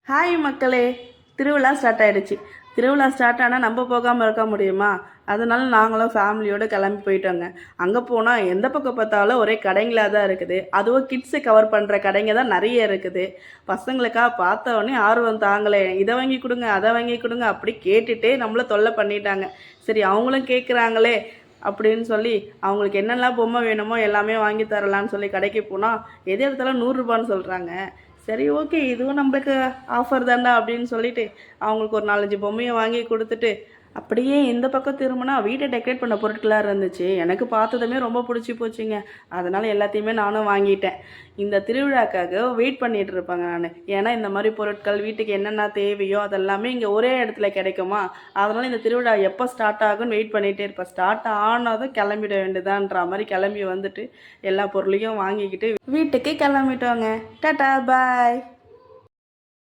Hi மக்களே, திருவிழா start ஆகிடுச்சு. திருவிழா ஸ்டார்ட் ஆனால் நம்ம போகாமல் இருக்க முடியுமா? அதனால நாங்களும் ஃபேமிலியோடு கிளம்பி போயிட்டோங்க. அங்கே போனால் எந்த பக்கம் பார்த்தாலும் ஒரே கடைங்களாக தான் இருக்குது. அதுவும் கிட்ஸை கவர் பண்ணுற கடைங்க தான் நிறைய இருக்குது. பசங்களுக்காக பார்த்த உடனே ஆர்வம் தாங்களே, இதை வாங்கி கொடுங்க அதை வாங்கி கொடுங்க அப்படி கேட்டுகிட்டே நம்மளை தொல்லை பண்ணிட்டாங்க. சரி, அவங்களும் கேட்குறாங்களே அப்படின்னு சொல்லி அவங்களுக்கு என்னெல்லாம் பொம்மை வேணுமோ எல்லாமே வாங்கி தரலான்னு சொல்லி கடைக்கு போனால் எது எடுத்தாலும் 100 ரூபான்னு சொல்கிறாங்க. சரி, ஓகே, இதுவும் நம்மளுக்கு ஆஃபர் தாண்டா அப்படின்னு சொல்லிட்டு அவங்களுக்கு ஒரு 4-5 பொம்மையை வாங்கி கொடுத்துட்டு அப்படியே இந்த பக்கம் திரும்பினா வீட்டை டெக்கரேட் பண்ண பொருட்களாக இருந்துச்சு. எனக்கு பார்த்ததுமே ரொம்ப பிடிச்சி போச்சுங்க. அதனால் எல்லாத்தையுமே நானும் வாங்கிட்டேன். இந்த திருவிழாக்காக வெயிட் பண்ணிகிட்டு இருப்பாங்க நான். ஏன்னா இந்த மாதிரி பொருட்கள் வீட்டுக்கு என்னென்ன தேவையோ அதெல்லாமே இங்கே ஒரே இடத்துல கிடைக்குமா. அதனால் இந்த திருவிழா எப்போ ஸ்டார்ட் ஆகும்னு வெயிட் பண்ணிகிட்டே இருப்பேன். ஸ்டார்ட் ஆனதும் கிளம்பிட வேண்டியதான்ற மாதிரி கிளம்பி வந்துட்டு எல்லா பொருளையும் வாங்கிக்கிட்டு வீட்டுக்கு கிளம்பிட்டோங்க. டாடா, பாய்.